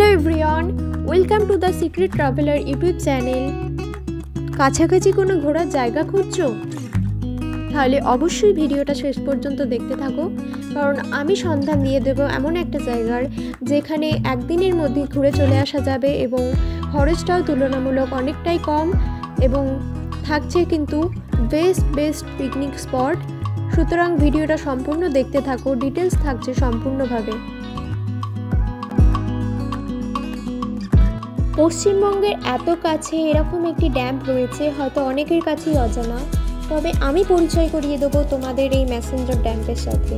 Hello everyone, welcome to the secret traveller YouTube channel. কাছাকাছি কোনো ঘোরার জায়গা খুঁজছো? তাহলে অবশ্যই ভিডিওটা শেষ পর্যন্ত দেখতে থাকো, কারণ আমি সন্ধান দিয়ে দেবো এমন একটা জায়গার যেখানে একদিনের মধ্যে ঘুরে চলে আসা যাবে এবং খরচটাও তুলনামূলক অনেকটাই কম এবং থাকছে কিন্তু বেস্ট পিকনিক স্পট। সুতরাং ভিডিওটা সম্পূর্ণ দেখতে থাকো, ডিটেলস থাকছে সম্পূর্ণভাবে। পশ্চিমবঙ্গের এত কাছে এরকম একটি ড্যাম রয়েছে হয়তো অনেকের কাছেই অজানা, তবে আমি পরিচয় করিয়ে দেবো তোমাদের এই ম্যাসেঞ্জার ড্যামের সাথে।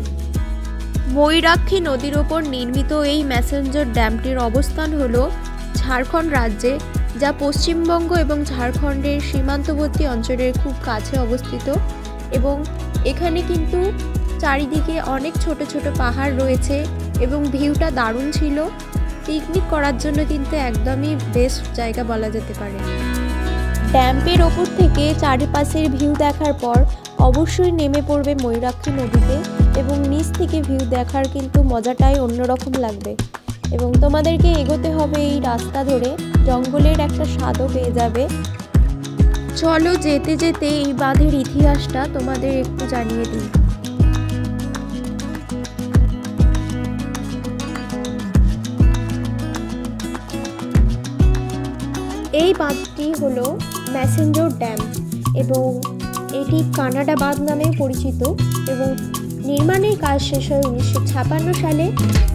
ময়ূরাক্ষী নদীর ওপর নির্মিত এই ম্যাসেঞ্জার ড্যামটির অবস্থান হলো ঝাড়খণ্ড রাজ্যে, যা পশ্চিমবঙ্গ এবং ঝাড়খণ্ডের সীমান্তবর্তী অঞ্চলের খুব কাছে অবস্থিত। এবং এখানে কিন্তু চারিদিকে অনেক ছোট ছোট পাহাড় রয়েছে এবং ভিউটা দারুণ ছিল। পিকনিক করার জন্য কিন্তু একদমই বেস্ট জায়গা বলা যেতে পারে। ড্যামের ওপর থেকে চারিপাশের ভিউ দেখার পর অবশ্যই নেমে পড়বে ময়ূরাক্ষী নদীতে এবং নিচ থেকে ভিউ দেখার কিন্তু মজাটাই অন্যরকম লাগবে। এবং তোমাদেরকে এগোতে হবে এই রাস্তা ধরে, জঙ্গলের একটা স্বাদও পেয়ে যাবে। চলো যেতে যেতে এই বাঁধের ইতিহাসটা তোমাদের একটু জানিয়ে দিই। এই বাঁধটি হলো ম্যাসেঞ্জার ড্যাম এবং এটি কানাডা বাঁধ নামে পরিচিত এবং নির্মাণের কাজ শেষ হয় 1956 সালে,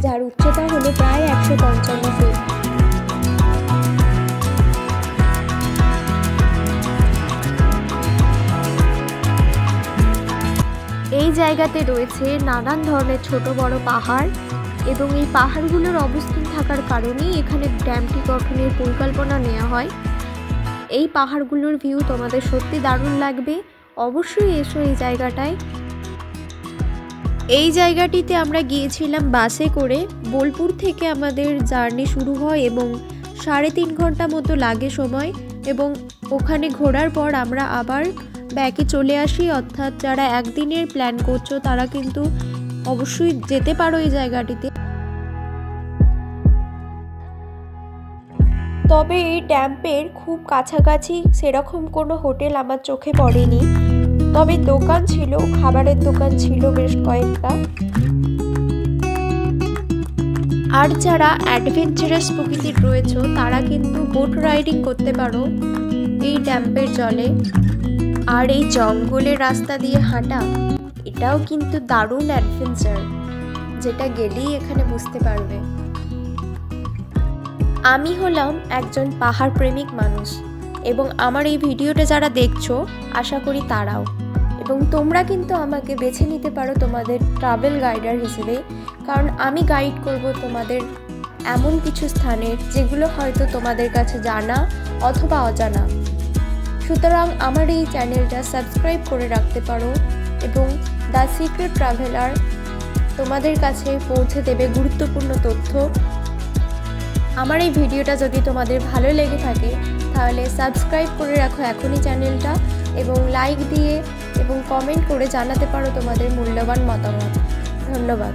যার উচ্চতা হলো প্রায় 155 ফিট। এই জায়গাতে রয়েছে নানান ধরনের ছোট বড় পাহাড় এবং এই পাহাড়গুলোর অবস্থান থাকার কারণেই এখানে ড্যামটি গঠনের পরিকল্পনা নেওয়া হয়। এই পাহাড়গুলোর ভিউ তোমাদের সত্যি দারুণ লাগবে, অবশ্যই এসো এই জায়গাটায়। এই জায়গাটিতে আমরা গিয়েছিলাম বাসে করে। বোলপুর থেকে আমাদের জার্নি শুরু হয় এবং 3.5 ঘন্টা মতো লাগে সময়, এবং ওখানে ঘোরার পর আমরা আবার ব্যাকে চলে আসি। অর্থাৎ যারা একদিনের প্ল্যান করছো তারা কিন্তু অবশ্যই যেতে পারো এই জায়গাটিতে। তবে এই ড্যামের খুব কাছাকাছি সেরকম কোনো হোটেল আমার চোখে পড়েনি, তবে দোকান ছিল, খাবারের দোকান ছিল বেশ কয়েকটা। আর যারা অ্যাডভেঞ্চারাস প্রকৃতির রয়েছে তারা কিন্তু বোট রাইডিং করতে পারো এই ড্যামের জলে। আর এই জঙ্গলের রাস্তা দিয়ে হাঁটা, এটাও কিন্তু দারুণ অ্যাডভেঞ্চার, যেটা গেলেই এখানে বুঝতে পারবে। আমি হলাম একজন পাহাড় প্রেমিক মানুষ এবং আমার এই ভিডিওটা যারা দেখছো আশা করি তারাও, এবং তোমরা কিন্তু আমাকে বেছে নিতে পারো তোমাদের ট্রাভেল গাইডার হিসেবে, কারণ আমি গাইড করব তোমাদের এমন কিছু স্থানের যেগুলো হয়তো তোমাদের কাছে জানা অথবা অজানা। সুতরাং আমার এই চ্যানেলটা সাবস্ক্রাইব করে রাখতে পারো এবং দ্য সিক্রেট ট্রাভেলার তোমাদের কাছে পৌঁছে দেবে গুরুত্বপূর্ণ তথ্য। আমার এই ভিডিওটা যদি তোমাদের ভালো লেগে থাকে তাহলে সাবস্ক্রাইব করে রাখো এখনই চ্যানেলটা, এবং লাইক দিয়ে এবং কমেন্ট করে জানাতে পারো তোমাদের মূল্যবান মতামত। ধন্যবাদ।